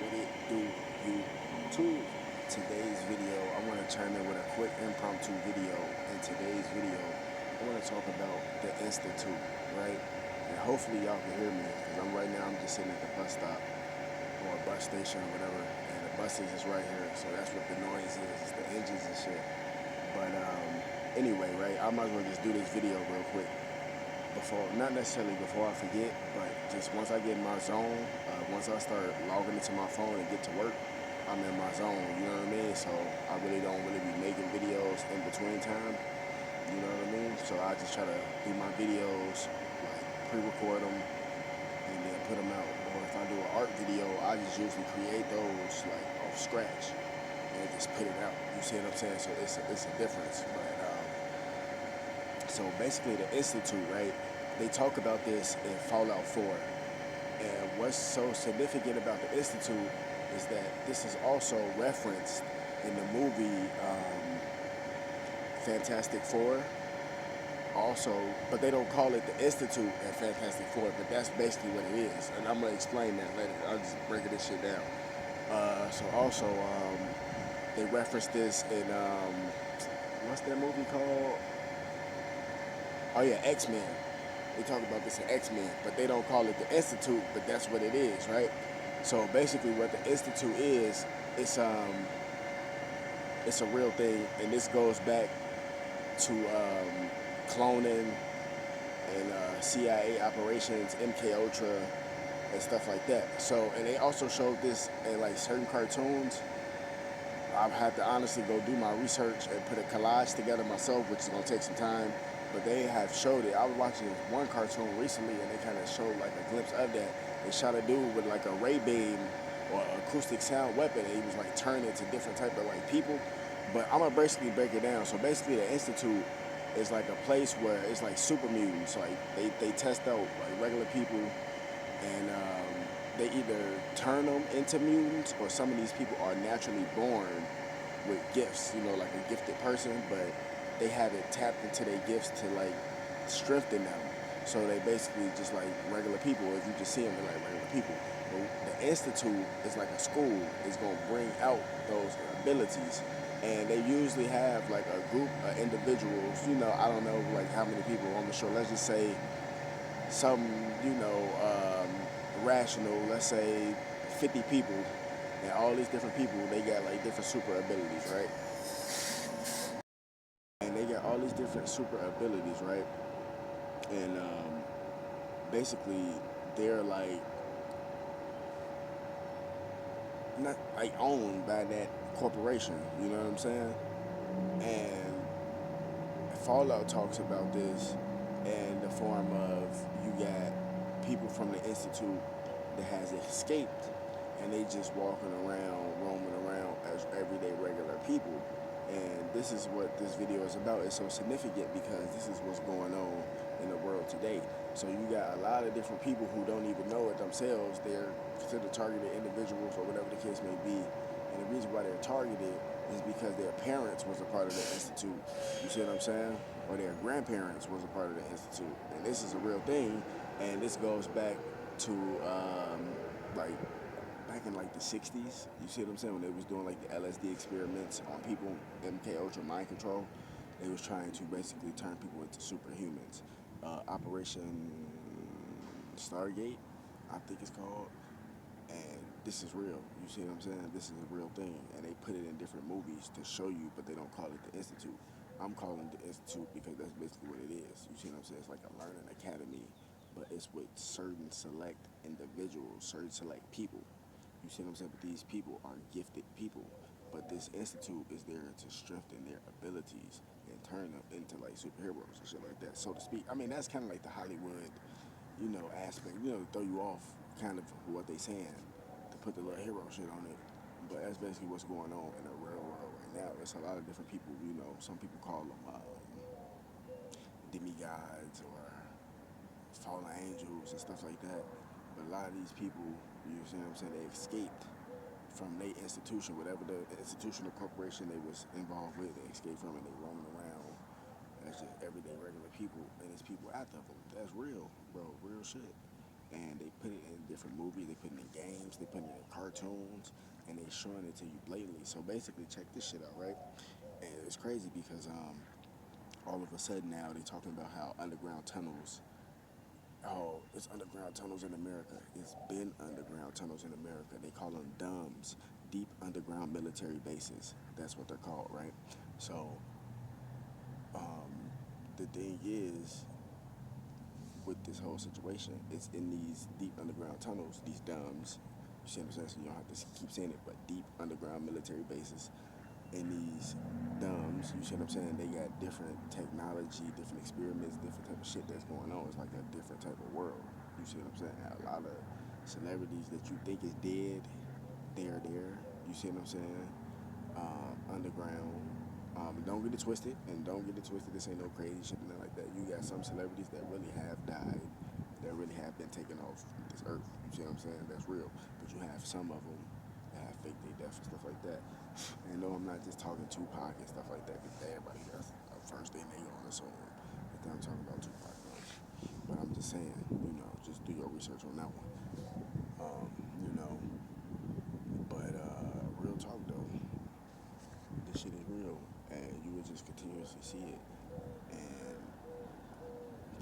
What it do, YouTube? Today's video, I want to chime in with a quick impromptu video. In today's video, I want to talk about the Institute, right? And hopefully y'all can hear me, because I'm just sitting at the bus stop or a bus station or whatever, and the buses is right here, so that's what the noise is. It's the engines and shit. But anyway, right? I might as well just do this video real quick. Not necessarily before I forget, but just once I get in my zone, once I start logging into my phone and get to work, I'm in my zone, you know what I mean? So I really don't be making videos in between time, you know what I mean? So I just try to do my videos, like pre-record them, and then put them out. Or if I do an art video, I just usually create those like off scratch and just put it out. You see what I'm saying? So it's a difference, but so basically the Institute, right, they talk about this in Fallout 4. And what's so significant about the Institute is that this is also referenced in the movie Fantastic Four. Also, but they don't call it the Institute at Fantastic Four, but that's basically what it is. And I'm going to explain that later. I'll just break this shit down. So also, they reference this in, what's that movie called? Oh yeah, X-Men. They talk about this in X-Men, but they don't call it the Institute, but that's what it is, right? So basically what the Institute is, it's a real thing, and this goes back to cloning and CIA operations, MK Ultra, and stuff like that. So, and they also showed this in like certain cartoons. I've had to honestly go do my research and put a collage together myself, which is gonna take some time. But they have showed it. I was watching one cartoon recently, and they kind of showed like a glimpse of that. They shot a dude with like a ray beam or acoustic sound weapon, and he was like turned into different type of like people. But I'm gonna basically break it down. So basically, the Institute is like a place where it's like super mutants. Like they test out like regular people, and they either turn them into mutants, or some of these people are naturally born with gifts. You know, like a gifted person, but they haven't tapped into their gifts to like strengthen them. So they basically just like regular people. If you just see them, they're like regular people. But the Institute is like a school. It's gonna bring out those abilities. And they usually have like a group of individuals, you know, I don't know like how many people on the show. Let's just say some, you know, rational, let's say 50 people. And all these different people, they got like different super abilities, right? And they got all these different super abilities, right? And basically, they're like not like owned by that corporation. You know what I'm saying? And Fallout talks about this in the form of you got people from the Institute that has escaped, and they just walking around, roaming around as everyday regular people. And this is what this video is about. It's so significant because this is what's going on in the world today. So you got a lot of different people who don't even know it themselves. They're considered targeted individuals or whatever the case may be. And the reason why they're targeted is because their parents was a part of the Institute. You see what I'm saying? Or their grandparents was a part of the Institute. And this is a real thing. And this goes back to like back in like the 60s, you see what I'm saying, when they was doing like the LSD experiments on people, MK Ultra mind control, they was trying to basically turn people into superhumans. Operation Stargate, I think it's called, and this is real. You see what I'm saying? This is a real thing, and they put it in different movies to show you, but they don't call it the Institute. I'm calling it the Institute because that's basically what it is. You see what I'm saying? It's like a learning academy, but it's with certain select individuals, certain select people. You see what I'm saying? But these people are gifted people. But this institute is there to strengthen their abilities and turn them into like superheroes and shit like that, so to speak. I mean, that's kind of like the Hollywood, you know, aspect, you know, to throw you off kind of what they saying, to put the little hero shit on it. But that's basically what's going on in the real world right now. It's a lot of different people, you know, some people call them demigods or fallen angels and stuff like that. But a lot of these people, you see what I'm saying, they escaped from their institution, whatever the institutional corporation they was involved with, they escaped from it, they roaming around as just everyday regular people, and it's people after them. That's real, bro, real shit. and they put it in different movies, they put it in games, they put it in cartoons, and they showing it to you blatantly. So basically, check this shit out, right? And it's crazy because all of a sudden now they're talking about how underground tunnels. Oh, it's underground tunnels in America. It's been underground tunnels in America. They call them DUMBs, deep underground military bases. That's what they're called, right? So the thing is, with this whole situation, it's in these deep underground tunnels, these DUMBs. You see what I'm saying? So you don't have to keep saying it, but deep underground military bases. In these DUMBs, you see what I'm saying? They got different technology, different experiments, different type of shit that's going on. It's like a different type of world. You see what I'm saying? A lot of celebrities that you think is dead, they're there. You see what I'm saying? Underground. Don't get it twisted, and don't get it twisted. This ain't no crazy shit or nothing like that. You got some celebrities that really have died, that really have been taken off this earth. You see what I'm saying? That's real. But you have some of them that have faked their death and stuff like that. And no, I'm not just talking Tupac and stuff like that, because everybody, that's the first thing they gonna assume. But then I'm talking about Tupac, though. But I'm just saying, just do your research on that one. You know, but real talk though, this shit is real, and you would just continuously see it, and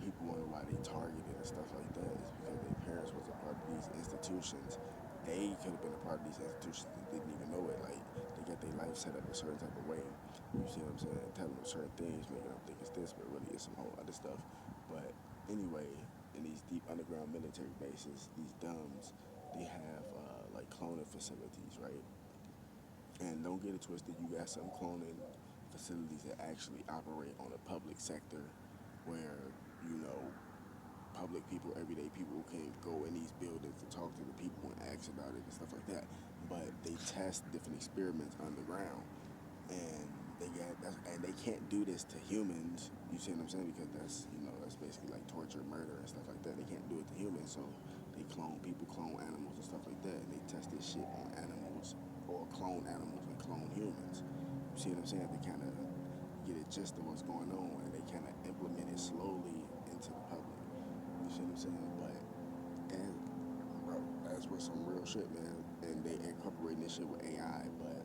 people wonder why they targeted and stuff like that. Is because their parents was a part of these institutions. They could have been a part of these institutions that didn't even know it. Like, they got their life set up a certain type of way. You see what I'm saying? Telling them certain things, making them think it's this, but really it's some whole other stuff. But anyway, in these deep underground military bases, these DUMBs, they have like cloning facilities, right? And don't get it twisted, you got some cloning facilities that actually operate on a public sector where, you know, public people, everyday people can go in these buildings to talk to the people and ask about it and stuff like that. But they test different experiments underground, and they can't do this to humans. You see what I'm saying? Because that's basically like torture, murder, and stuff like that. They can't do it to humans, so they clone people, clone animals, and stuff like that. And they test this shit on animals, or clone animals and clone humans. You see what I'm saying? They kind of get a gist of what's going on, and they kind of implement it slowly into the public. You see what I'm saying? And bro, that's what's some real shit, man. And they incorporating this shit with AI, but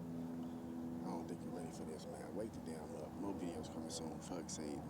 I don't think you're ready for this, man. Wake the damn up. More videos coming soon. Fuck save.